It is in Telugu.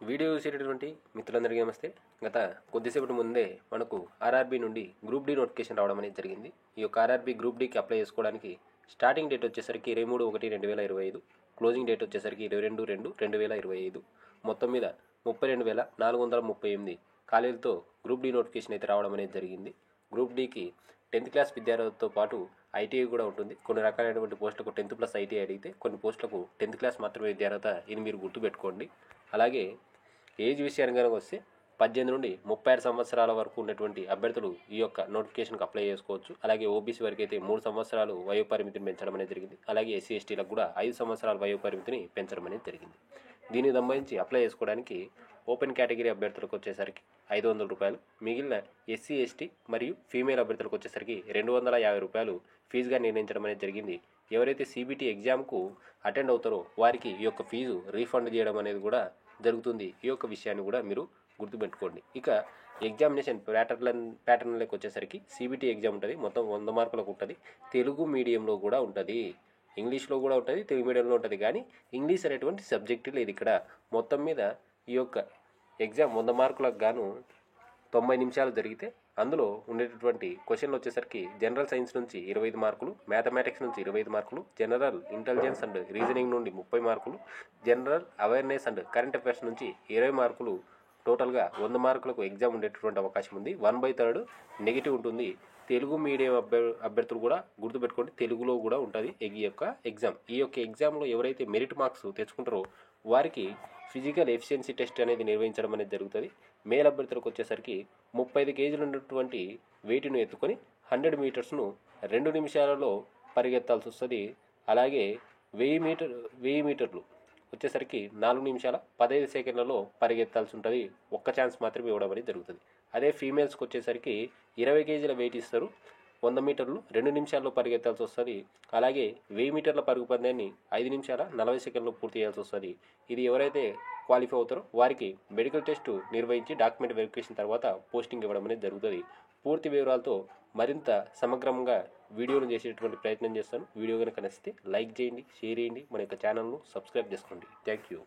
వీడియో చూసేటటువంటి మిత్రులందరికీ నమస్తే. గత కొద్దిసేపటి ముందే మనకు ఆర్ఆర్బీ నుండి గ్రూప్ డి నోటిఫికేషన్ రావడం అనేది జరిగింది. ఈ యొక్క ఆర్ఆర్బీ గ్రూప్ డికి అప్లై చేసుకోవడానికి స్టార్టింగ్ డేట్ వచ్చేసరికి 23/1/2025, క్లోజింగ్ డేట్ వచ్చేసరికి 22/2/2025. మొత్తం మీద 32,438 ఖాళీలతో గ్రూప్ డి నోటిఫికేషన్ అయితే రావడం అనేది జరిగింది. గ్రూప్ డికి 10th క్లాస్ విద్యార్థులతో పాటు ఐటీఐ కూడా ఉంటుంది. కొన్ని రకాలైనటువంటి పోస్టులకు 10th+ ఐటీఐ అడిగితే, కొన్ని పోస్టులకు 10th క్లాస్ మాత్రమే విద్యార్హత. ఇది మీరు గుర్తుపెట్టుకోండి. అలాగే ఏజ్ విషయానికి కనుక వస్తే 18 నుండి 36 సంవత్సరాల వరకు ఉన్నటువంటి అభ్యర్థులు ఈ యొక్క నోటిఫికేషన్కి అప్లై చేసుకోవచ్చు. అలాగే ఓబీసీ వరకు అయితే 3 సంవత్సరాలు వయోపరిమితిని పెంచడం అనేది జరిగింది. అలాగే ఎస్సీ ఎస్టీలకు కూడా 5 సంవత్సరాల వయోపరిమితిని పెంచడం అనేది జరిగింది. దీనికి సంబంధించి అప్లై చేసుకోవడానికి ఓపెన్ కేటగిరీ అభ్యర్థులకు వచ్చేసరికి 500 రూపాయలు, మిగిలిన ఎస్సీ ఎస్టీ మరియు ఫీమేల్ అభ్యర్థులకు వచ్చేసరికి 250 రూపాయలు ఫీజుగా నిర్ణయించడం అనేది జరిగింది. ఎవరైతే సిబిటి ఎగ్జామ్కు అటెండ్ అవుతారో వారికి ఈ యొక్క ఫీజు రీఫండ్ చేయడం అనేది కూడా జరుగుతుంది. ఈ యొక్క విషయాన్ని కూడా మీరు గుర్తుపెట్టుకోండి. ఇక ఎగ్జామినేషన్ ప్యాటర్న్లోకి వచ్చేసరికి సిబిటి ఎగ్జామ్ ఉంటుంది. మొత్తం 100 మార్కులకు ఉంటుంది. తెలుగు మీడియంలో కూడా ఉంటుంది, ఇంగ్లీష్లో కూడా ఉంటుంది, తెలుగు మీడియంలో ఉంటుంది. కానీ ఇంగ్లీష్ అనేటువంటి సబ్జెక్టు లేదు ఇక్కడ. మొత్తం మీద ఈ యొక్క ఎగ్జామ్ 100 మార్కులకు గాను 90 నిమిషాలు జరిగితే అందులో ఉండేటటువంటి క్వశ్చన్లు వచ్చేసరికి జనరల్ సైన్స్ నుంచి 25 మార్కులు, మ్యాథమెటిక్స్ నుంచి 25 మార్కులు, జనరల్ ఇంటెలిజెన్స్ అండ్ రీజనింగ్ నుండి 30 మార్కులు, general awareness and current affairs నుంచి 20 మార్కులు. టోటల్గా 100 మార్కులకు ఎగ్జామ్ ఉండేటటువంటి అవకాశం ఉంది. 1/3 నెగిటివ్ ఉంటుంది. తెలుగు మీడియం అభ్యర్థులు కూడా గుర్తుపెట్టుకోండి, తెలుగులో కూడా ఉంటుంది ఈ యొక్క ఎగ్జామ్. ఈ యొక్క ఎగ్జామ్లో ఎవరైతే మెరిట్ మార్క్స్ తెచ్చుకుంటారో వారికి ఫిజికల్ ఎఫిషియన్సీ టెస్ట్ అనేది నిర్వహించడం అనేది జరుగుతుంది. మేల్ అభ్యర్థులకు వచ్చేసరికి 35 కేజీలు ఉన్నటువంటి వెయిట్ను ఎత్తుకొని 100 మీటర్స్ను 2 నిమిషాలలో పరిగెత్తాల్సి వస్తుంది. అలాగే 1000 మీటర్లు వచ్చేసరికి 4 నిమిషాల 15 సెకండ్లలో పరిగెత్తాల్సి ఉంటుంది. ఒక్క ఛాన్స్ మాత్రమే ఇవ్వడం అనేది జరుగుతుంది. అదే ఫీమేల్స్కి వచ్చేసరికి 20 కేజీల వెయిట్ ఇస్తారు. 100 మీటర్లు 2 నిమిషాల్లో పరిగెత్తాల్సి వస్తుంది. అలాగే 1000 మీటర్ల పరుగు పందాన్ని 5 నిమిషాల 40 సెకండ్లో పూర్తి చేయాల్సి వస్తుంది. ఇది ఎవరైతే క్వాలిఫై అవుతారో వారికి మెడికల్ టెస్ట్ నిర్వహించి డాక్యుమెంట్ వెరిఫికేషన్ తర్వాత పోస్టింగ్ ఇవ్వడం అనేది జరుగుతుంది. పూర్తి వివరాలతో మరింత సమగ్రంగా వీడియోను చేసేటువంటి ప్రయత్నం చేస్తాను. వీడియో కనుక నచ్చితే లైక్ చేయండి, షేర్ చేయండి, మన యొక్క ఛానల్ను సబ్స్క్రైబ్ చేసుకోండి. Thank you.